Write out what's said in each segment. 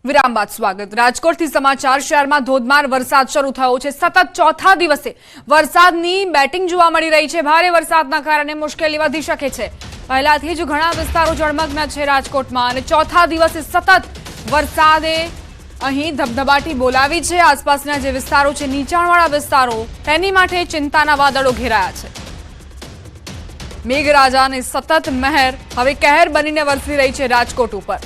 વિરામ બાદ સ્વાગત। રાજકોટથી સમાચાર। શહેરમાં ધોધમાર વરસાદ શરૂ થયો છે। સતત ચોથા દિવસે વરસાદની બેટિંગ જોવા મળી રહી છે। ભારે વરસાદના કારણે મુશ્કેલી વધી શકે છે। પહેલાથી જ ઘણા વિસ્તારો જળમગ્ન છે રાજકોટમાં અને ચોથા દિવસે સતત વરસાદે અહીં ધબધબાટી બોલાવી છે। આસપાસના જે વિસ્તારો છે, નીચાણવાળા વિસ્તારો, તેની માટે ચિંતાના વાદળો ઘેરાયા છે। મેઘરાજાની સતત મહેર હવે કહેર બનીને વરસી રહી છે રાજકોટ ઉપર।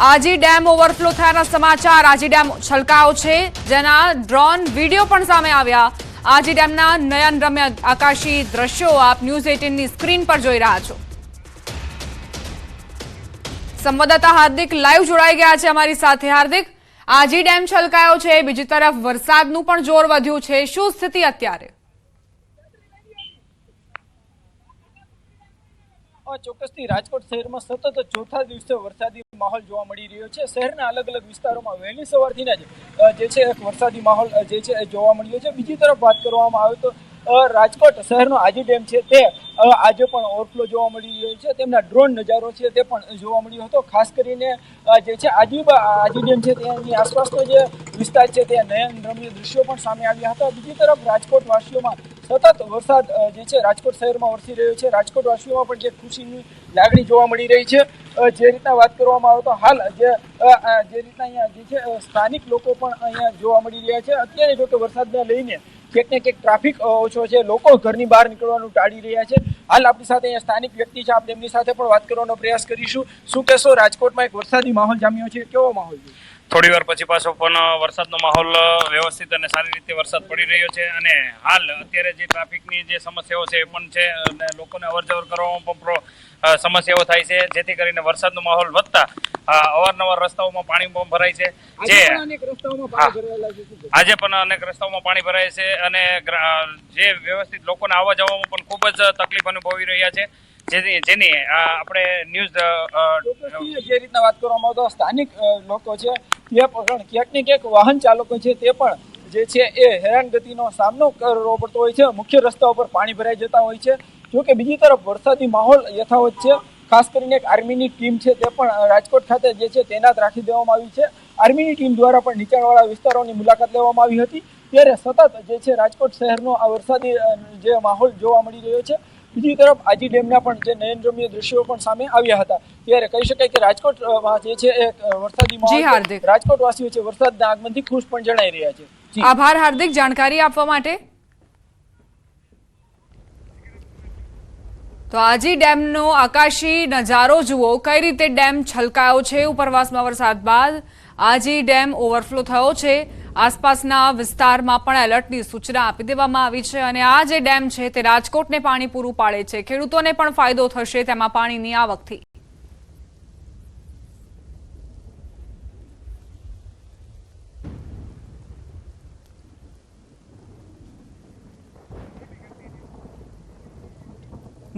આજી ડેમ ઓવરફ્લો થયાના સમાચાર। આજી ડેમ છલકાયો છે, જેના ડ્રોન વિડીયો પણ સામે આવ્યા। આજી ડેમના નયનરમ્ય આકાશી દ્રશ્યો આપ ન્યૂઝ 18 ની સ્ક્રીન પર જોઈ રહ્યા છો। સંવાદદાતા હાર્દિક લાઈવ જોડાઈ ગયા છે અમારી સાથે। હાર્દિક, આજી ડેમ છલકાયો છે, બીજી તરફ વરસાદનું પણ જોર વધ્યું છે, શું સ્થિતિ અત્યારે? ચોક્કસથી રાજકોટ શહેરમાં સતત ચોથા દિવસે વરસાદી માહોલ જોવા મળી રહ્યો છે। શહેરના અલગ અલગ વિસ્તારોમાં વહેલી સવારથી જ છે એક વરસાદી માહોલ છે જોવા મળ્યો છે। બીજી તરફ વાત કરવામાં આવે તો રાજકોટ શહેરનો આજી ડેમ છે તે આજે પણ ઓવરફ્લો જોવા મળી રહ્યો છે। તેમના ડ્રોન નજારો છે તે પણ જોવા મળ્યો હતો। ખાસ કરીને જે છે આજી ડેમ છે તેની આસપાસનો જે વિસ્તાર છે તે નયનરમ્ય દ્રશ્યો પણ સામે આવ્યા હતા। બીજી તરફ રાજકોટ વાસીઓમાં સતત વરસાદ જે છે રાજકોટ શહેરમાં વરસી રહ્યો છે। રાજકોટ વાસીઓમાં પણ જે ખુશીની લાગણી જોવા મળી રહી છે। જે રીતના વાત કરવામાં આવે તો હાલ જે રીતના અહીંયા જે છે સ્થાનિક લોકો પણ અહીંયા જોવા મળી રહ્યા છે। અત્યારે જો કે વરસાદને લઈને ક્યાંક ને ક્યાંક ટ્રાફિક ઓછો છે, લોકો ઘરની બહાર નીકળવાનું ટાળી રહ્યા છે। હાલ આપણી સાથે અહીંયા સ્થાનિક વ્યક્તિ છે, આપણે એમની સાથે પણ વાત કરવાનો પ્રયાસ કરીશું। શું કહેશો, રાજકોટમાં એક વરસાદી માહોલ જામ્યો છે, કેવો માહોલ છે? થોડી વાર પછી પાછો પણ વરસાદનો માહોલ વ્યવસ્થિત અને સારી રીતે વરસાદ પડી રહ્યો છે અને હાલ અત્યારે જે ટ્રાફિકની જે સમસ્યાઓ છે એ પણ છે અને લોકોને અવરજવર કરવામાં પણ સમસ્યાઓ થાય છે, જેથી કરીને વરસાદનો માહોલ વધતા અવારનવાર રસ્તાઓમાં પાણી પણ ભરાય છે। આજે પણ અનેક રસ્તાઓમાં પાણી ભરાય છે અને જે વ્યવસ્થિત લોકોને આવવા જવામાં પણ ખૂબ જ તકલીફ અનુભવી રહ્યા છે, જેની આપણે ન્યૂઝ જે રીતના વાત કરવામાં આવતો સ્થાનિક લોકો છે તે પણ ક્યાંક ને ક્યાંક વાહન ચાલકો છે તે પણ જે છે એ હેરાનગતિનો સામનો કરવો પડતો હોય છે। મુખ્ય રસ્તા ઉપર પાણી ભરાઈ જતા હોય છે। જોકે બીજી તરફ વરસાદી માહોલ યથાવત છે। ખાસ કરીને એક આર્મીની ટીમ છે તે પણ રાજકોટ ખાતે જે છે તૈનાત રાખી દેવામાં આવી છે। આર્મીની ટીમ દ્વારા પણ નીચાણવાળા વિસ્તારોની મુલાકાત લેવામાં આવી હતી। ત્યારે સતત જે છે રાજકોટ શહેરનો આ વરસાદી જે માહોલ જોવા મળી રહ્યો છે। બીજી તરફ આજી ડેમના પણ જે નયનરમ્ય દ્રશ્યો પણ સામે આવ્યા હતા। ત્યારે કહી શકાય કે રાજકોટમાં જે છે એક વરસાદી માહોલ, રાજકોટ વાસીઓ છે વરસાદના આગમનથી ખુશ પણ જણાઈ રહ્યા છે। આભાર હાર્દિક, જાણકારી આપવા માટે। તો આજી ડેમનો આકાશી નજારો જુઓ, કઈ રીતે ડેમ છલકાયો છે। ઉપરવાસમાં વરસાદ બાદ આજી ડેમ ઓવરફ્લો થયો છે। આસપાસના વિસ્તારમાં પણ એલર્ટની સૂચના આપી દેવામાં આવી છે અને આ જે ડેમ છે તે રાજકોટને પાણી પૂરું પાડે છે। ખેડૂતોને પણ ફાયદો થશે તેમાં પાણીની આવકથી।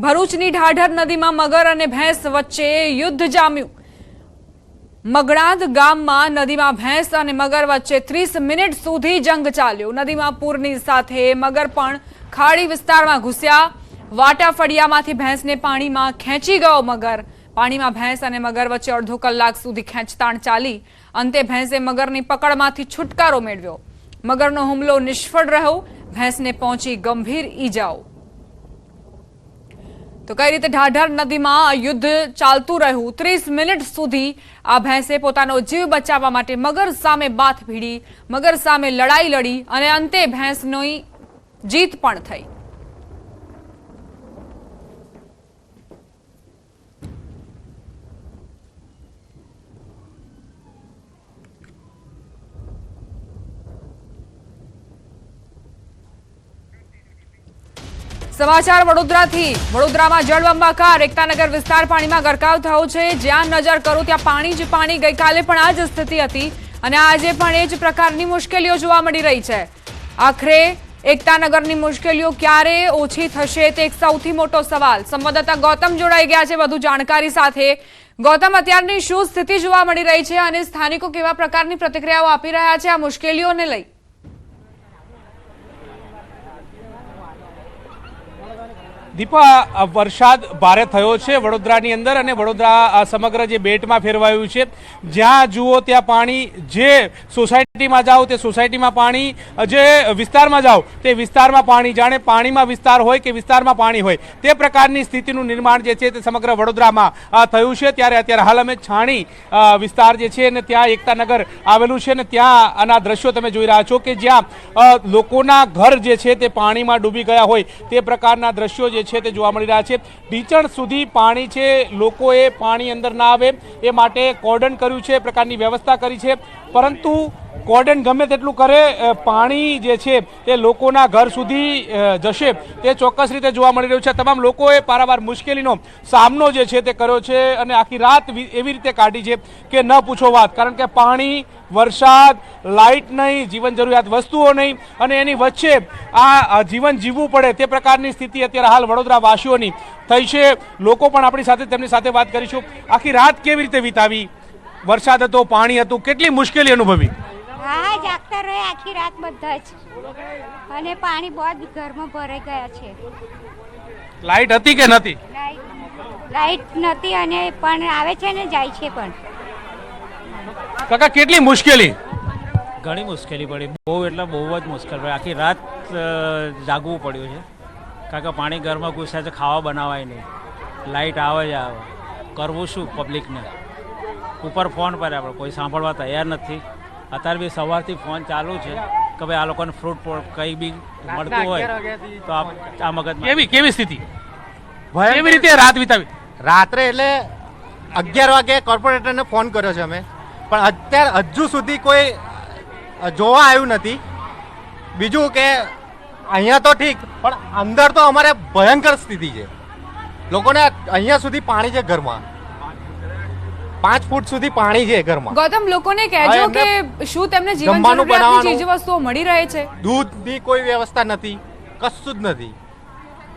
ભરૂચની ઢાઢર નદીમાં મગર અને ભેંસ વચ્ચે યુદ્ધ જામ્યું। મગણાદ ગામમાં નદીમાં ભેંસ અને મગર વચ્ચે 30 મિનિટ સુધી જંગ ચાલ્યો। નદીમાં પૂરની સાથે મગર પણ ખાડી વિસ્તારમાં ઘૂસ્યા। વાટા ફળિયામાંથી ભેંસને પાણીમાં ખેંચી ગયો મગર। પાણીમાં ભેંસ અને મગર વચ્ચે અડધો કલાક સુધી ખેંચતાણ ચાલી। અંતે ભેંસે મગરની પકડમાંથી છુટકારો મેળવ્યો। મગરનો હુમલો નિષ્ફળ રહ્યો। ભેંસને પહોંચી ગંભીર ઈજાઓ। તો કઈ રીતે ઢાઢર નદીમાં યુદ્ધ ચાલતું રહ્યું। 30 મિનિટ સુધી આ ભેંસે પોતાનો જીવ બચાવવા માટે મગર સામે બાથ ભીડી, મગર સામે લડાઈ લડી અને અંતે ભેંસની જીત પણ થઈ। સમાચાર વડોદરાથી। વડોદરામાં જળબંબાકાર, એકતાનગર વિસ્તાર પાણીમાં ગરકાવ થયો છે। જ્યાં નજર કરો ત્યાં પાણી જ પાણી। ગઈકાલે પણ આ જ સ્થિતિ હતી અને આજે પણ એ જ પ્રકારની મુશ્કેલીઓ જોવા મળી રહી છે। આખરે એકતાનગરની મુશ્કેલીઓ ક્યારે ઓછી થશે તે એક સૌથી મોટો સવાલ। સંવાદદાતા ગૌતમ જોડાઈ ગયા છે વધુ જાણકારી સાથે। ગૌતમ, અત્યારની શું સ્થિતિ જોવા મળી રહી છે અને સ્થાનિકો કેવા પ્રકારની પ્રતિક્રિયાઓ આપી રહ્યા છે આ મુશ્કેલીઓને લઈ? દીપા, વરસાદ ભારે થયો છે વડોદરાની અંદર અને વડોદરા સમગ્ર જે બેટમાં ફેરવાયું છે. જ્યાં જુઓ ત્યાં પાણી, જે સોસાયટીમાં જાઓ તે સોસાયટીમાં પાણી, જે વિસ્તારમાં જાઓ તે વિસ્તારમાં પાણી, જાણે પાણીમાં વિસ્તાર હોય કે વિસ્તારમાં પાણી હોય તે પ્રકારની સ્થિતિનું નિર્માણ જે છે તે સમગ્ર વડોદરામાં થયું છે. ત્યારે અત્યારે હાલ અમે છાણી વિસ્તાર જે છે ને ત્યાં એકતાનગર આવેલું છે ને ત્યાં આના દ્રશ્યો તમે જોઈ રહ્યા છો કે જ્યાં લોકોના ઘર જે છે તે પાણીમાં ડૂબી ગયા હોય તે પ્રકારના દ્રશ્યો જે છે તે જોવા મળી રહ્યા છે. ઢીંચણ સુધી પાણી છે, લોકોએ પાણી અંદર ના આવે એ માટે કોર્ડન કર્યું છે, એ પ્રકારની વ્યવસ્થા કરી છે. પરંતુ કોર્ડન ગમે તેટલું કરે, પાણી જે છે તે લોકોના ઘર સુધી જશે તે ચોક્કસ રીતે જોવા મળી રહ્યું છે. તમામ લોકોએ પારાવાર મુશ્કેલીનો સામનો જે છે તે કર્યો છે અને આખી રાત એવી રીતે કાઢી છે કે ન પૂછો વાત. કારણ કે પાણી, વરસાદ, લાઇટ નહીં, જીવન જરૂરિયાત વસ્તુઓ નહીં અને એની વચ્ચે આ જીવન જીવવું પડે તે પ્રકારની સ્થિતિ અત્યારે હાલ વડોદરા વાસીઓની થઈ છે. લોકો પણ આપણી સાથે, તેમની સાથે વાત કરીશું. આખી રાત કેવી રીતે વિતાવી? વરસાદ હતો, પાણી હતું, કેટલી મુશ્કેલી અનુભવી? હા, જાગતા રહે આખી રાત બધા જ, અને પાણી બહુ ઘરમાં ભરાઈ ગયા છે. લાઇટ હતી કે નથી? લાઈટ નથી અને પણ આવે છે ને જાય છે પણ. કાકા, કેટલી મુશ્કેલી? ઘણી મુશ્કેલી પડી, બહુ એટલે બહુ જ મુશ્કેલ પડી. આખી રાત જાગવું પડ્યું છે કારણ કે પાણી ઘરમાં ઘૂસ્યા છે, ખાવા બનાવાય નહીં, લાઇટ આવે જ આવે, કરવું શું પબ્લિકને? ઉપર ફોન પર આપણે કોઈ સાંભળવા તૈયાર નથી. અત્યારે બી સવારથી ફોન ચાલુ છે કે ભાઈ આ લોકોને ફ્રૂટ કંઈ બી મળતું હોય તો આ મગજ કેવી સ્થિતિ? કેવી રીતે રાત વિતાવી? રાત્રે એટલે 11 વાગે કોર્પોરેટરને ફોન કર્યો છે અમે, પણ અત્યારે હજુ સુધી કોઈ જોવા આવ્યું નથી. બીજું કે અહીંયા તો ઠીક, પણ અંદર તો અમારે ભયંકર સ્થિતિ છે. લોકોને અહીંયા સુધી પાણી છે, ઘરમાં 5 ફૂટ સુધી પાણી છે ઘરમાં. ગૌતમ, લોકોને કહેજો કે શું તેમને જીવન જમવાનું જરૂરિયાતની ચીજવસ્તુઓ મળી રહે છે? દૂધની કોઈ વ્યવસ્થા નથી, કશું જ નથી.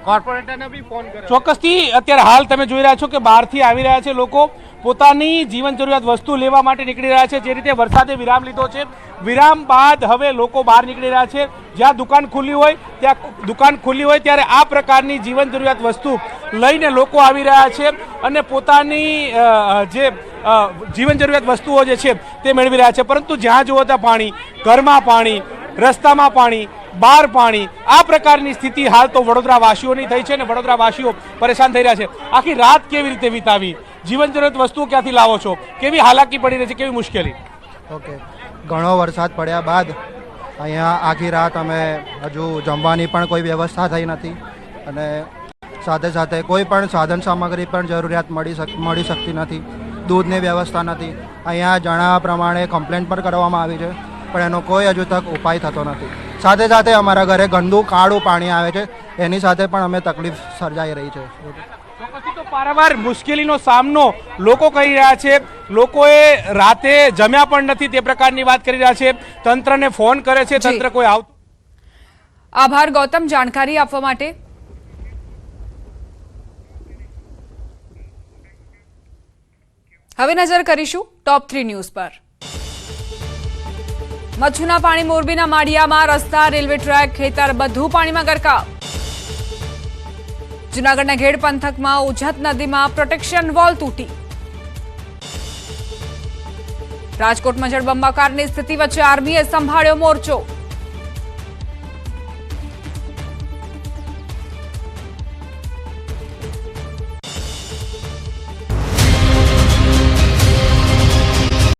કોર્પોરેટરને બી ફોન કર્યો. ચોક્કસથી અત્યારે હાલ તમે જોઈ રહ્યા છો કે બહારથી આવી રહ્યા છે લોકો, પોતાની જીવન જરૂરિયાત વસ્તુ લેવા માટે નીકળી રહ્યા છે. જે રીતે વરસાદે વિરામ લીધો છે, વિરામ બાદ હવે લોકો બહાર નીકળી રહ્યા છે. જ્યાં દુકાન ખુલ્લી હોય ત્યાં દુકાન ખુલ્લી હોય ત્યારે આ પ્રકારની જીવન જરૂરિયાત વસ્તુ લઈને લોકો આવી રહ્યા છે અને પોતાની જે જીવન જરૂરિયાત વસ્તુઓ જે છે તે મેળવી રહ્યા છે. પરંતુ જ્યાં જુઓ ત્યાં પાણી, ઘરમાં પાણી, રસ્તામાં પાણી, બહાર પાણી, આ પ્રકારની સ્થિતિ હાલ તો વડોદરા વાસીઓની થઈ છે અને વડોદરા વાસીઓ પરેશાન થઈ રહ્યા છે. આખી રાત કેવી રીતે વિતાવી? જીવન જરૂરિયાત વસ્તુઓ ક્યાંથી લાવો છો? કેવી હાલાકી પડી રહી છે, કેવી મુશ્કેલી? ઓકે, ઘણો વરસાદ પડ્યા બાદ અહીંયા આખી રાત અમે હજુ જમવાની પણ કોઈ વ્યવસ્થા થઈ નથી અને સાથે સાથે કોઈ પણ સાધન સામગ્રી પણ જરૂરિયાત મળી શકતી નથી. દૂધની વ્યવસ્થા નથી. અહીંયા જણાવ્યા પ્રમાણે કમ્પ્લેન્ટ પણ કરવામાં આવી છે, પણ એનો કોઈ હજુ તક ઉપાય થતો નથી. સાથે સાથે અમારા ઘરે ગંદુ કાળું પાણી આવે છે, એની સાથે પણ અમે તકલીફ સર્જાઈ રહી છે. તો પારાવાર મુશ્કેલીનો સામનો લોકો કરી રહ્યા છે. લોકોએ રાતે જમ્યા પણ નથી તે પ્રકારની વાત કરી રહ્યા છે. તંત્રને ફોન કરે છે, તંત્ર કોઈ આવતું. આભાર ગૌતમ, જાણકારી આપવા માટે. હવે નજર કરીશું ટોપ 3 ન્યૂઝ પર. મચ્છુના પાણી મોરબીના માળિયામાં, રસ્તા, રેલવે ટ્રેક, ખેતર બધું પાણીમાં ગરકાવ. જૂનાગઢના ઘેડ પંથકમાં ઉજ્જત નદીમાં પ્રોટેક્શન વોલ તૂટી. રાજકોટમાં જળબંબાકારની સ્થિતિ વચ્ચે આર્મીએ સંભાળ્યો મોરચો.